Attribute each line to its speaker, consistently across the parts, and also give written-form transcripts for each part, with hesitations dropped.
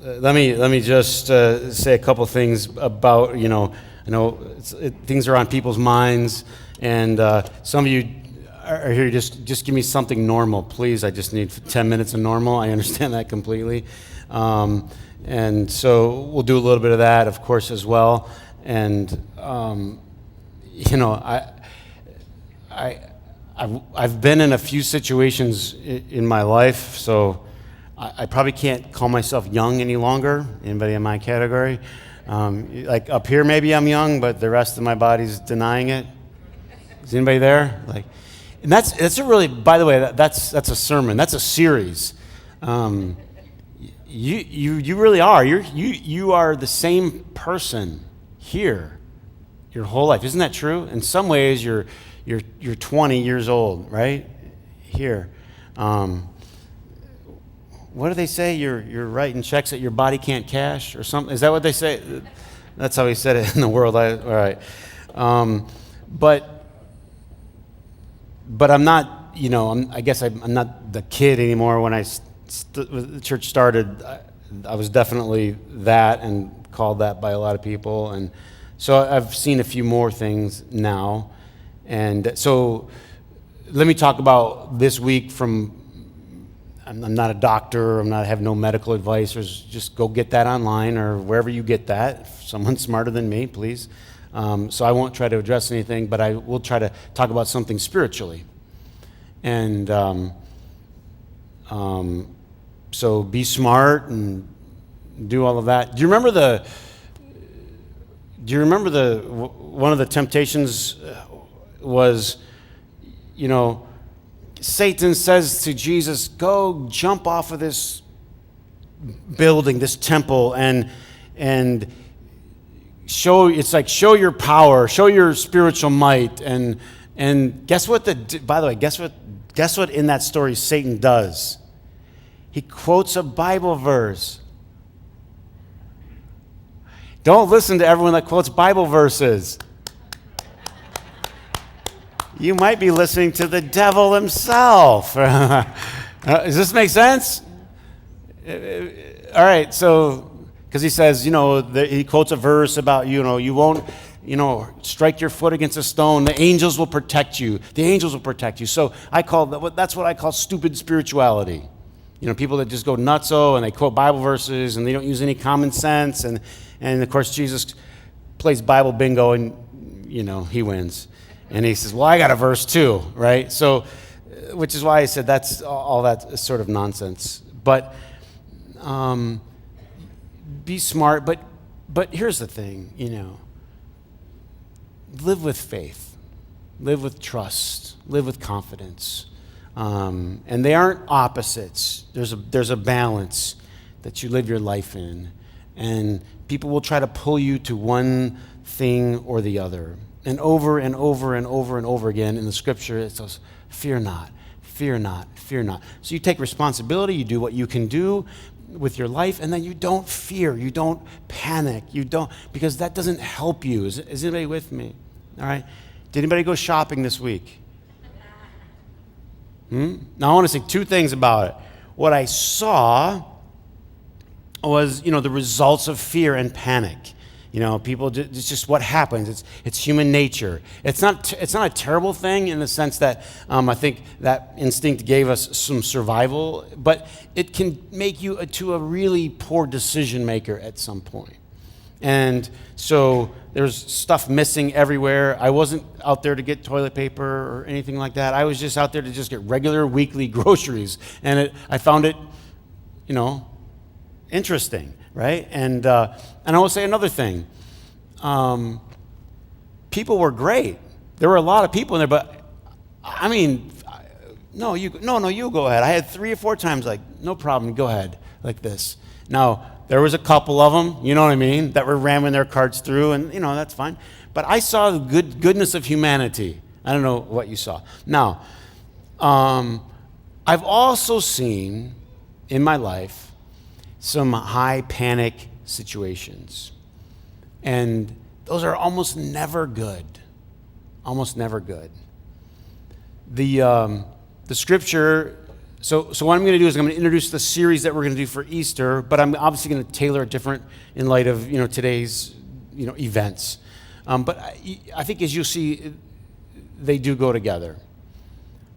Speaker 1: let me just say a couple things about, I know things are on people's minds, and some of you are here, just give me something normal, please. I just need 10 minutes of normal. I understand that completely. And so we'll do a little bit of that, of course, as well. And, I've been in a few situations in my life, so I probably can't call myself young any longer. Anybody in my category? Like up here, maybe I'm young, but the rest of my body's denying it. Is anybody there? And that's a really, by the way, that's a sermon. That's a series. You really are. You are the same person here your whole life. Isn't that true? In some ways, you're 20 years old, right? Here. What do they say? You're writing checks that your body can't cash or something? Is that what they say? That's how he said it in the world. All right. But I'm not, I guess I'm not the kid anymore. When the church started, I was definitely that and called that by a lot of people. And so I've seen a few more things now. And so let me talk about this week I'm not a doctor, I have no medical advice, or just go get that online or wherever you get that. If someone's smarter than me, please. So I won't try to address anything, but I will try to talk about something spiritually. And so be smart and do all of that. Do you remember one of the temptations was, Satan says to Jesus, go jump off of this building, this temple, and show your power, show your spiritual might. And guess what by the way, guess what in that story Satan does? He quotes a Bible verse. Don't listen to everyone that quotes Bible verses. You might be listening to the devil himself. Does this make sense? All right, so, because he says, he quotes a verse about, you won't, strike your foot against a stone. The angels will protect you. The angels will protect you. So that's what I call stupid spirituality. People that just go nutso and they quote Bible verses and they don't use any common sense. And of course, Jesus plays Bible bingo and, he wins. And he says, well, I got a verse too, right? So, which is why I said that's all that sort of nonsense. But be smart. But here's the thing, live with faith, live with trust, live with confidence. And they aren't opposites. There's a balance that you live your life in. And people will try to pull you to one thing or the other. And over and over and over and over again in the scripture, it says, fear not, fear not, fear not. So you take responsibility, you do what you can do with your life, and then you don't fear, you don't panic, because that doesn't help you. Is anybody with me? All right? Did anybody go shopping this week? Now I want to say two things about it. What I saw was, the results of fear and panic. People, it's just what happens. It's human nature. It's not a terrible thing in the sense that I think that instinct gave us some survival, but it can make you to a really poor decision maker at some point. And so there's stuff missing everywhere. I wasn't out there to get toilet paper or anything like that. I was just out there to just get regular weekly groceries, and I found it, interesting. Right? And I will say another thing. People were great. There were a lot of people in there, but you go ahead. I had 3 or 4 times no problem, go ahead, like this. Now, there was a couple of them, you know what I mean, that were ramming their carts through, and that's fine. But I saw the goodness of humanity. I don't know what you saw. Now, I've also seen in my life some high panic situations. And those are almost never good. Almost never good. The scripture So what I'm going to do is I'm going to introduce the series that we're going to do for Easter, but I'm obviously going to tailor it different in light of today's events. But I think as you'll see, they do go together.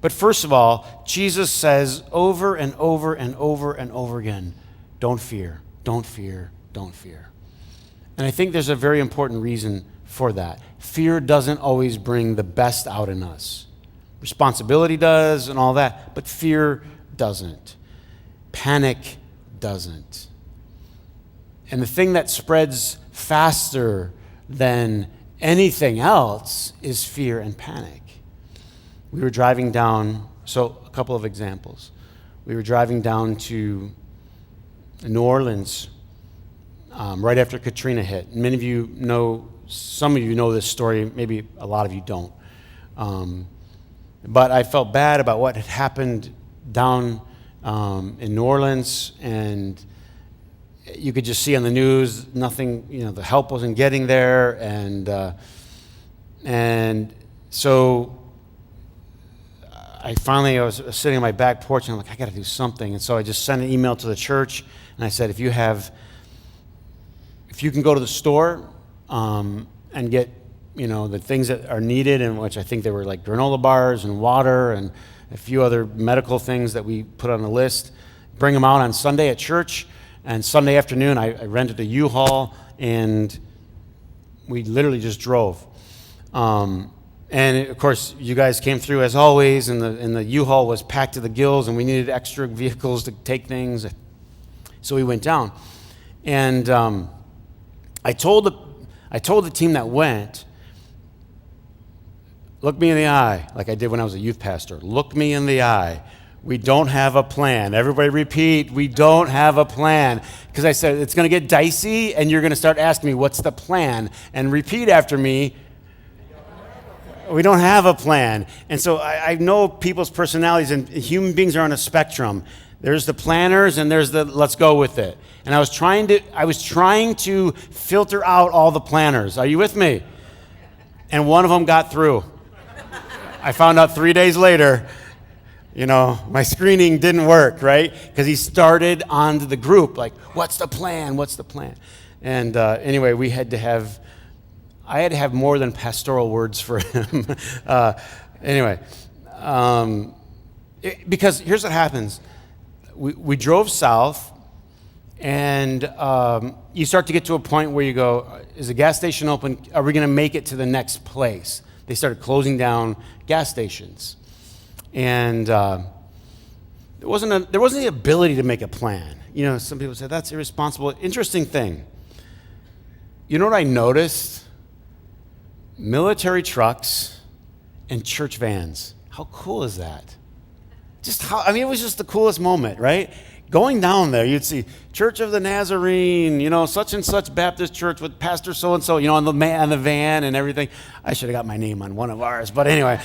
Speaker 1: But first of all, Jesus says over and over and over and over again, don't fear, don't fear, don't fear. And I think there's a very important reason for that. Fear doesn't always bring the best out in us. Responsibility does and all that, but fear doesn't. Panic doesn't. And the thing that spreads faster than anything else is fear and panic. We were driving down, so a couple of examples. We were driving down to New Orleans right after Katrina hit. Many of you know, some of you know this story, maybe a lot of you don't. But I felt bad about what had happened down in New Orleans, and you could just see on the news, nothing, the help wasn't getting there, and so I was sitting on my back porch, and I'm like, I got to do something, and so I just sent an email to the church, and I said, if you can go to the store and get the things that are needed, and which I think they were like granola bars and water and a few other medical things that we put on the list, bring them out on Sunday at church. And Sunday afternoon, I rented a U-Haul, and we literally just drove. And of course, you guys came through as always, and the U-Haul was packed to the gills, and we needed extra vehicles to take things. So we went down, and I told the team that went, look me in the eye, like I did when I was a youth pastor. Look me in the eye. We don't have a plan. Everybody repeat, we don't have a plan. Because I said, it's going to get dicey, and you're going to start asking me, what's the plan? And repeat after me, we don't have a plan. And so I know people's personalities, and human beings are on a spectrum. There's the planners, and there's the let's go with it. And I was trying to filter out all the planners. Are you with me? And one of them got through. I found out 3 days later, my screening didn't work, right? Because he started onto the group, like, what's the plan? What's the plan? And anyway, I had to have more than pastoral words for him. Because here's what happens. We drove south, and you start to get to a point where you go, is the gas station open? Are we going to make it to the next place? They started closing down gas stations. And there wasn't the ability to make a plan. Some people say, that's irresponsible. Interesting thing. You know what I noticed? Military trucks and church vans. How cool is that? It was just the coolest moment, right? Going down there, you'd see Church of the Nazarene, such and such Baptist church with Pastor so-and-so, on the van and everything. I should have got my name on one of ours. But anyway,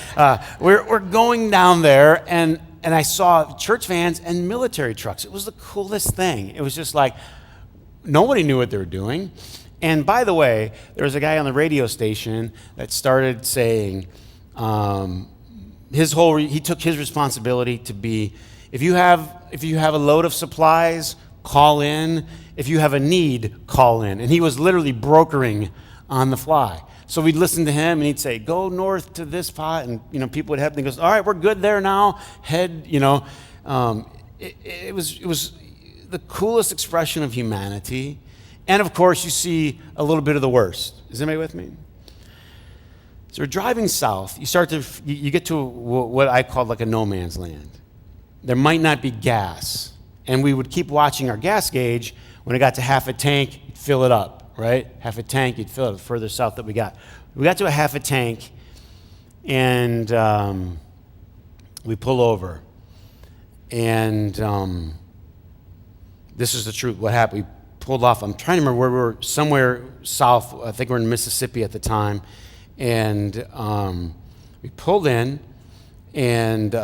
Speaker 1: we're going down there, and I saw church vans and military trucks. It was the coolest thing. It was just like nobody knew what they were doing. And by the way, there was a guy on the radio station that started saying he took his responsibility to be, if you have a load of supplies, call in. If you have a need, call in. And he was literally brokering on the fly. So we'd listen to him, and he'd say, go north to this spot, and people would head, and he goes, all right, we're good there now. Head, it was the coolest expression of humanity. And of course, you see a little bit of the worst. Is anybody with me? So we're driving south. You get to what I call like a no man's land. There might not be gas. And we would keep watching our gas gauge. When it got to half a tank, you'd fill it up, right? Half a tank, you'd fill it further south that we got. We got to a half a tank, and we pull over. And this is the truth. What happened? We pulled off. I'm trying to remember where we were, somewhere south. I think we were in Mississippi at the time. And we pulled in, and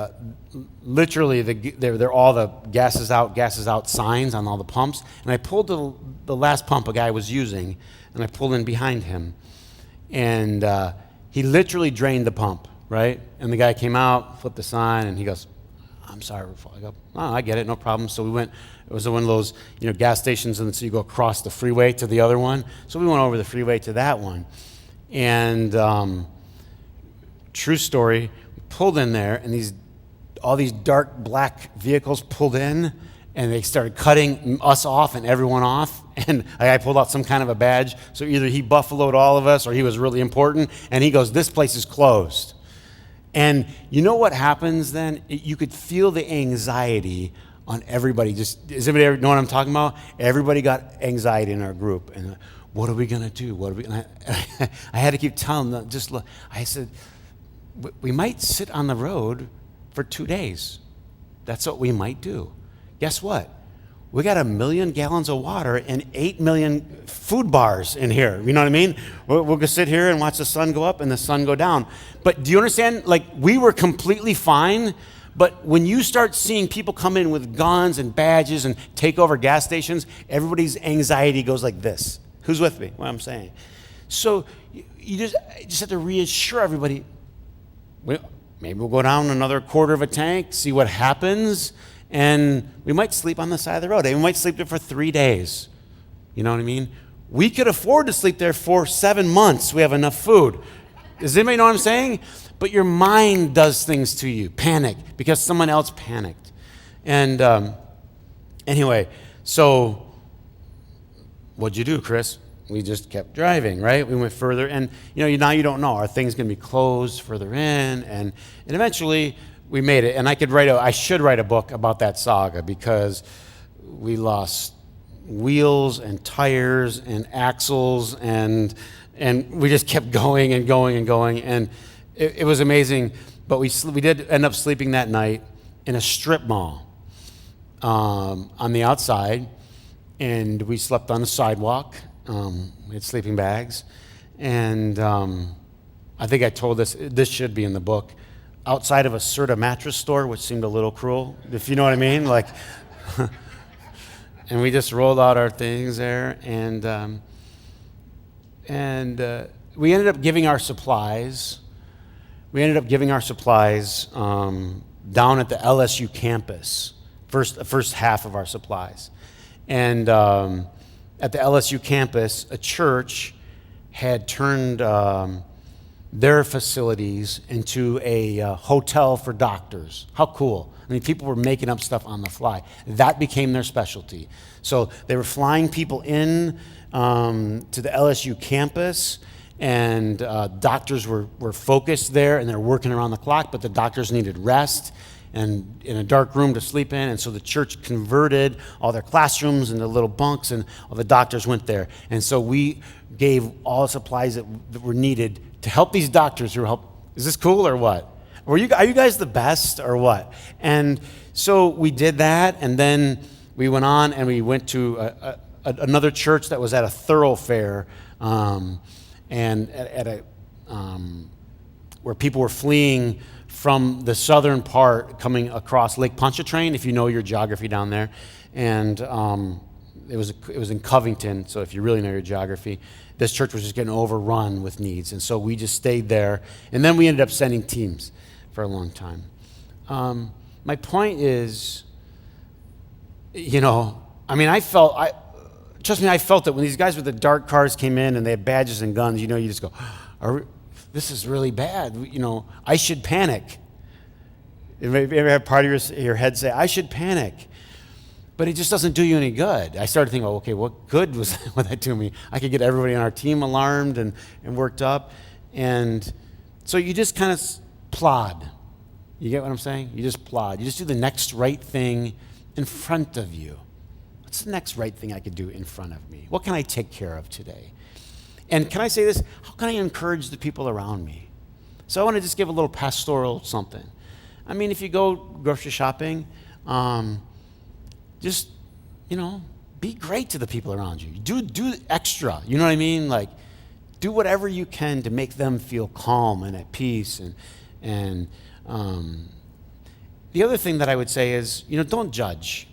Speaker 1: literally they're all the gas is out signs on all the pumps. And I pulled the last pump a guy was using, and I pulled in behind him. And he literally drained the pump, right? And the guy came out, flipped the sign, and he goes, I'm sorry. I go, oh, I get it, no problem. So we went, it was one of those, gas stations, and so you go across the freeway to the other one. So we went over the freeway to that one. And true story, we pulled in there, and all these dark black vehicles pulled in, and they started cutting us off and everyone off. And I pulled out some kind of a badge. So either he buffaloed all of us or he was really important. And he goes, this place is closed. And you know what happens then? You could feel the anxiety on everybody. Does anybody ever know what I'm talking about? Everybody got anxiety in our group. And what are we going to do? And I had to keep telling them, just look. I said, we might sit on the road for 2 days. That's what we might do. Guess what? We got 1 million gallons of water and 8 million food bars in here. You know what I mean? We'll go sit here and watch the sun go up and the sun go down. But do you understand? Like, we were completely fine. But when you start seeing people come in with guns and badges and take over gas stations, everybody's anxiety goes like this. Who's with me? What I'm saying. So you just have to reassure everybody, maybe we'll go down another quarter of a tank, see what happens. And we might sleep on the side of the road. And we might sleep there for 3 days. You know what I mean? We could afford to sleep there for 7 months. We have enough food. Does anybody know what I'm saying? But your mind does things to you. Panic, because someone else panicked. And anyway, so what'd you do, Chris? We just kept driving, right? We went further. And, now you don't know. Are things going to be closed further in? And eventually we made it, and I should write a book about that saga, because we lost wheels and tires and axles, and we just kept going and going and going, and it was amazing. But we did end up sleeping that night in a strip mall on the outside, and we slept on the sidewalk. We had sleeping bags, and I think I told this should be in the book. Outside of a Serta mattress store, which seemed a little cruel, if you know what I mean. Like, and we just rolled out our things there, and we ended up giving our supplies. Down at the LSU campus, first half of our supplies. And at the LSU campus, a church had turned their facilities into a hotel for doctors. How cool. I mean, people were making up stuff on the fly. That became their specialty. So they were flying people in to the LSU campus, and doctors were focused there, and they're working around the clock, but the doctors needed rest and in a dark room to sleep in. And so the church converted all their classrooms into little bunks, and all the doctors went there. And so we gave all the supplies that were needed to help these doctors who help. Is this cool or what? Are you guys the best or what? And so we did that, and then we went on and we went to another church that was at a thoroughfare, and where people were fleeing from the southern part coming across Lake Pontchartrain, if you know your geography down there. And it was in Covington, so if you really know your geography, this church was just getting overrun with needs. And so we just stayed there. And then we ended up sending teams for a long time. My point is, I felt it when these guys with the dark cars came in and they had badges and guns. You just go, this is really bad. I should panic. You ever have part of your head say, I should panic? But it just doesn't do you any good. I started thinking, okay, what good was that do me? I could get everybody on our team alarmed and worked up. And so you just kind of plod. You get what I'm saying? You just plod. You just do the next right thing in front of you. What's the next right thing I could do in front of me? What can I take care of today? And can I say this? How can I encourage the people around me? So I want to just give a little pastoral something. I mean, if you go grocery shopping, just, be great to the people around you. Do extra, you know what I mean? Like, do whatever you can to make them feel calm and at peace. And the other thing that I would say is, don't judge.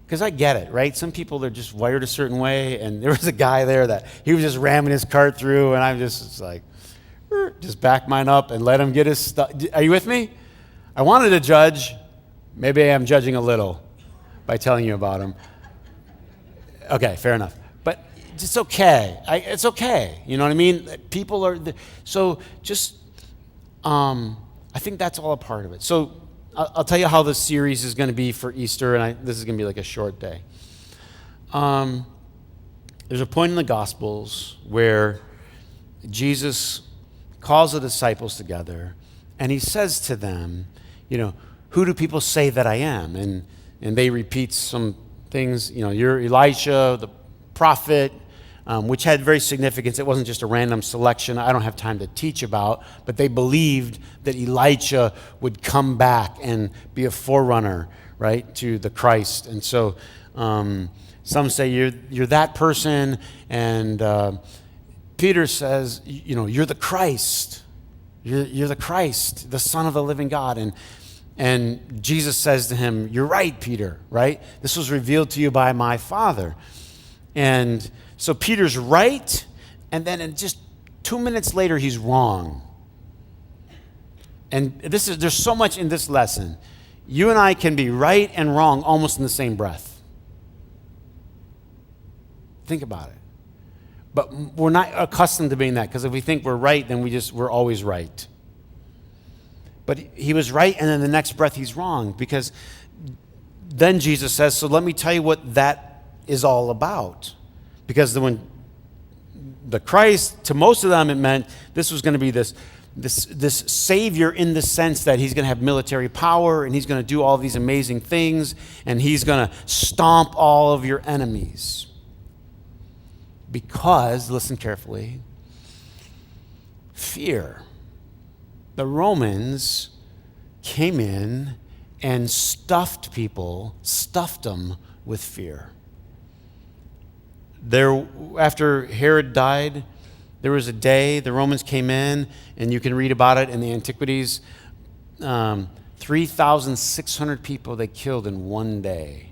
Speaker 1: Because I get it, right? Some people, they're just wired a certain way, and there was a guy there that he was just ramming his cart through, and I'm just like, just back mine up and let him get his stuff. Are you with me? I wanted to judge, Maybe I am judging a little by telling you about him. Okay, fair enough. But it's okay. It's okay. You know what I mean? People are, so just, I think that's all a part of it. So I'll tell you how the series is going to be for Easter, and this is going to be like a short day. There's a point in the Gospels where Jesus calls the disciples together, and he says to them, who do people say that I am? And they repeat some things, you're Elisha, the prophet, which had very significance. It wasn't just a random selection I don't have time to teach about, but they believed that Elijah would come back and be a forerunner, right, to the Christ. And so some say you're that person, and Peter says, you're the Christ. You're the Christ, the Son of the living God. And Jesus says to him, you're right, Peter, right? This was revealed to you by my Father. And so Peter's right, and then in just 2 minutes later, he's wrong. And there's so much in this lesson. You and I can be right and wrong almost in the same breath. Think about it. But we're not accustomed to being that, because if we think we're right, then we're always right. But he was right, and then the next breath he's wrong, because then Jesus says, so let me tell you what that is all about. Because when the Christ, to most of them, it meant this was going to be this Savior in the sense that he's going to have military power, and he's going to do all these amazing things, and he's going to stomp all of your enemies. Because, listen carefully, fear. The Romans came in and stuffed them with fear. After Herod died, there was a day the Romans came in, and you can read about it in the Antiquities. 3,600 people they killed in one day.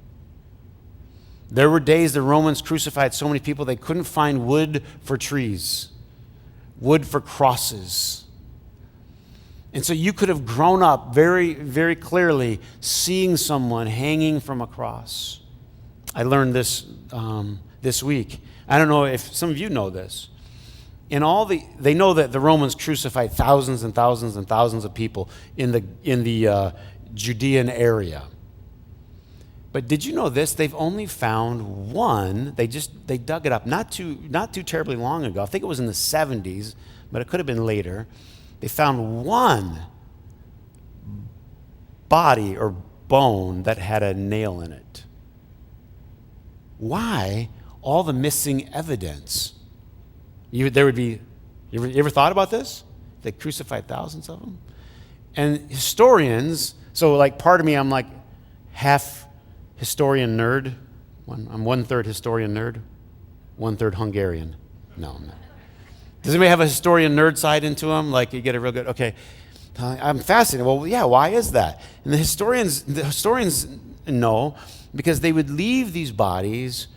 Speaker 1: There were days the Romans crucified so many people they couldn't find wood for trees, wood for crosses. And so you could have grown up very, very clearly seeing someone hanging from a cross. I learned this this week. I don't know if some of you know this. They know that the Romans crucified thousands and thousands and thousands of people in the Judean area. But did you know this? They've only found one. They dug it up not too terribly long ago. I think it was in the 70s, but it could have been later. They found one body or bone that had a nail in it. Why all the missing evidence? You ever thought about this? They crucified thousands of them? And historians, so like part of me, I'm like half historian nerd. I'm 1/3 historian nerd, 1/3 Hungarian. No, I'm not. Does anybody have a historian nerd side into them? Like you get a real good, okay. I'm fascinated. Well, yeah, why is that? And the historians know, because they would leave these bodies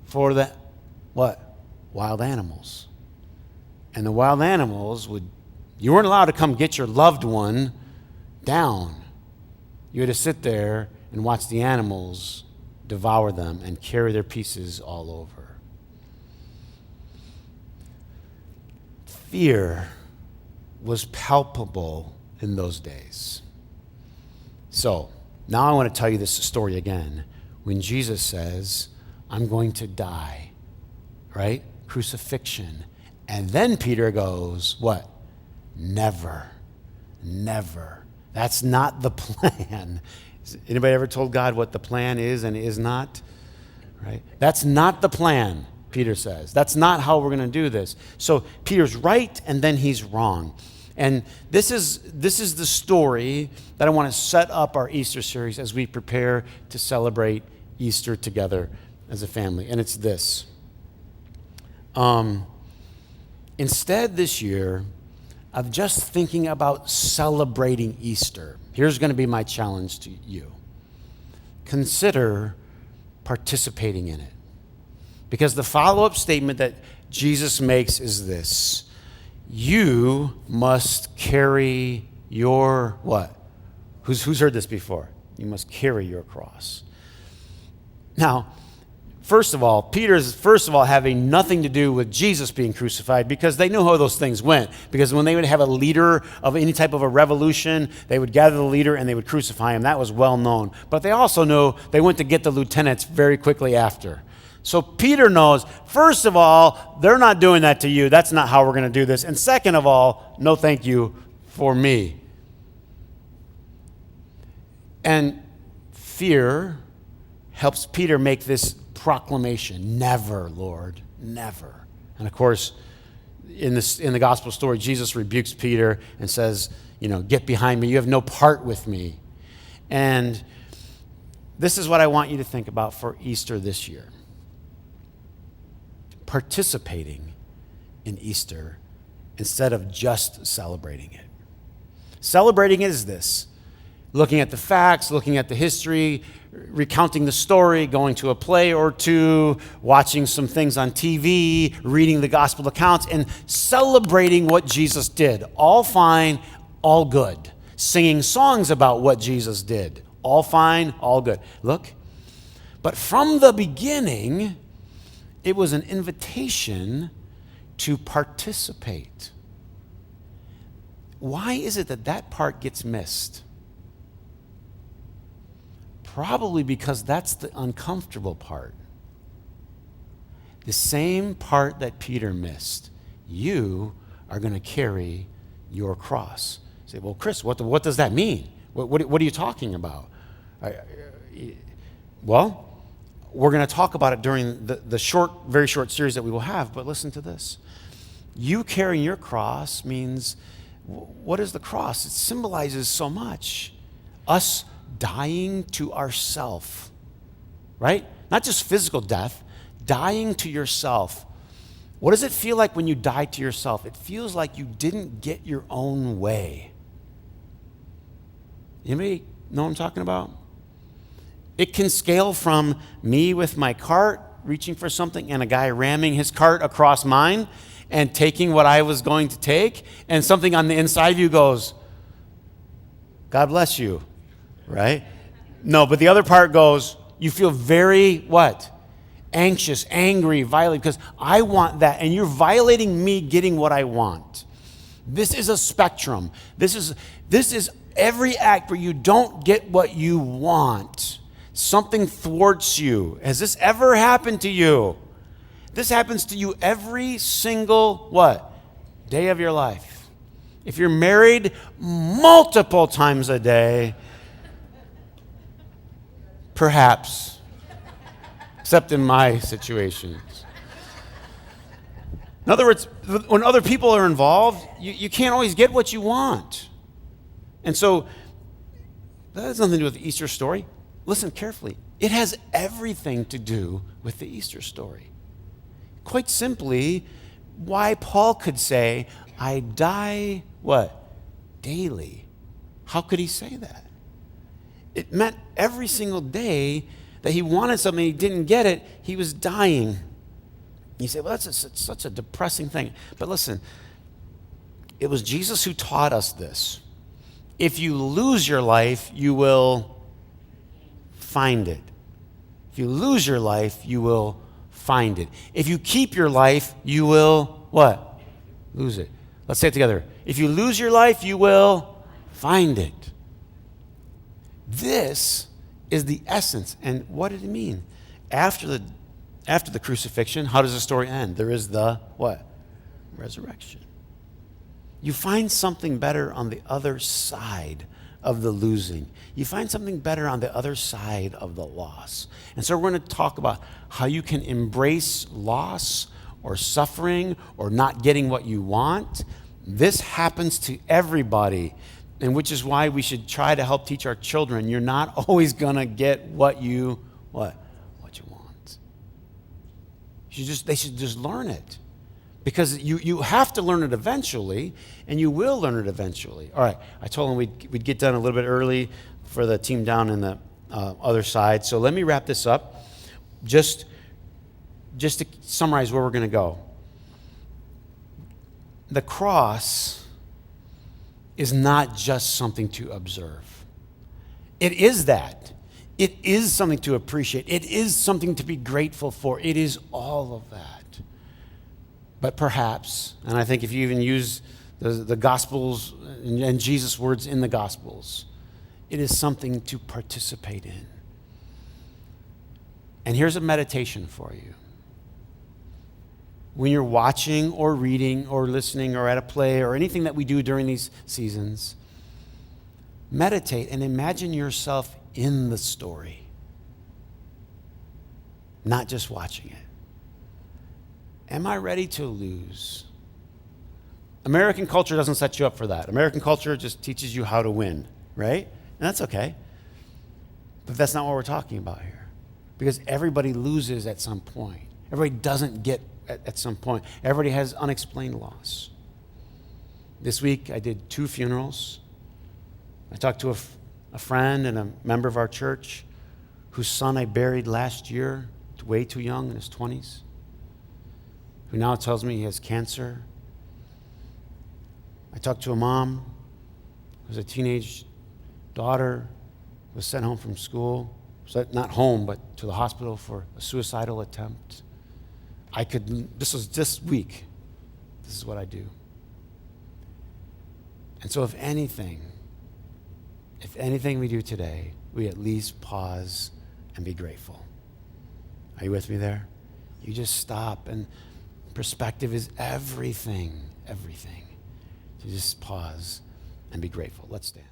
Speaker 1: for the, what? Wild animals. And the wild animals you weren't allowed to come get your loved one down. You had to sit there and watch the animals devour them and carry their pieces all over. Fear was palpable in those days. So, now I want to tell you this story again. When Jesus says, I'm going to die, right? Crucifixion. And then Peter goes, what? Never. Never. That's not the plan. Anybody ever told God what the plan is and is not? Right? That's not the plan, Peter says. That's not how we're going to do this. So Peter's right, and then he's wrong. And this is the story that I want to set up our Easter series as we prepare to celebrate Easter together as a family. And it's this. Instead this year of just thinking about celebrating Easter, here's going to be my challenge to you. Consider participating in it. Because the follow-up statement that Jesus makes is this: you must carry your what? Who's heard this before? You must carry your cross. Now, first of all, Peter's having nothing to do with Jesus being crucified, because they knew how those things went. Because when they would have a leader of any type of a revolution, they would gather the leader and they would crucify him. That was well known. But they also knew they went to get the lieutenants very quickly after. So Peter knows, first of all, they're not doing that to you. That's not how we're going to do this. And second of all, no thank you for me. And fear helps Peter make this proclamation: never, Lord, never. And of course, in the gospel story, Jesus rebukes Peter and says, get behind me. You have no part with me. And this is what I want you to think about for Easter this year. Participating in Easter instead of just celebrating it. Celebrating it is this: looking at the facts, looking at the history, recounting the story, going to a play or two, watching some things on TV, reading the gospel accounts, and celebrating what Jesus did. All fine, all good. Singing songs about what Jesus did. All fine, all good. Look, but from the beginning, it was an invitation to participate. Why is it that part gets missed? Probably because that's the uncomfortable part. The same part that Peter missed. You are going to carry your cross. You say, well, Chris, what does that mean? What are you talking about? Well, we're going to talk about it during the very short series that we will have, but listen to this. You carrying your cross means, what is the cross? It symbolizes so much. Us dying to ourself, right? Not just physical death, dying to yourself. What does it feel like when you die to yourself? It feels like you didn't get your own way. Anybody know what I'm talking about? It can scale from me with my cart reaching for something and a guy ramming his cart across mine and taking what I was going to take, and something on the inside of you goes, God bless you. Right? No, but the other part goes, you feel very, what? Anxious, angry, violent, because I want that, and you're violating me getting what I want. This is a spectrum. This is every act where you don't get what you want. Something thwarts you. Has this ever happened to you? This happens to you every single, what? Day of your life. If you're married, multiple times a day, perhaps, except in my situations. In other words, when other people are involved, you can't always get what you want. And so that has nothing to do with the Easter story. Listen carefully. It has everything to do with the Easter story. Quite simply, why Paul could say, I die, what? Daily. How could he say that? It meant every single day that he wanted something, he didn't get it, he was dying. You say, well, that's such a depressing thing. But listen, it was Jesus who taught us this. If you lose your life, you will find it. If you lose your life, you will find it. If you keep your life, you will what? Lose it. Let's say it together. If you lose your life, you will find it. This is the essence. And what did it mean? After the crucifixion, how does the story end? There is the what? Resurrection. You find something better on the other side of the losing. You find something better on the other side of the loss. And so we're going to talk about how you can embrace loss or suffering or not getting what you want. This happens to everybody, and which is why we should try to help teach our children. You're not always going to get what you want. They should just learn it. Because you have to learn it eventually, and you will learn it eventually. All right, I told them we'd get done a little bit early for the team down in the other side. So let me wrap this up. Just to summarize where we're going to go. The cross is not just something to observe. It is that. It is something to appreciate. It is something to be grateful for. It is all of that. But perhaps, and I think if you even use the Gospels and Jesus' words in the Gospels, it is something to participate in. And here's a meditation for you. When you're watching or reading or listening or at a play or anything that we do during these seasons, meditate and imagine yourself in the story, not just watching it. Am I ready to lose? American culture doesn't set you up for that. American culture just teaches you how to win, right? And that's okay. But that's not what we're talking about here. Because everybody loses at some point. Everybody doesn't get at some point. Everybody has unexplained loss. This week I did 2 funerals. I talked to a friend and a member of our church whose son I buried last year, way too young, in his 20s, who now tells me he has cancer. I talked to a mom who's a teenage daughter who was sent home from school, not home, but to the hospital for a suicidal attempt. This was this week. This is what I do. And so if anything we do today, we at least pause and be grateful. Are you with me there? You just stop, and perspective is everything. To just pause and be grateful. Let's stand.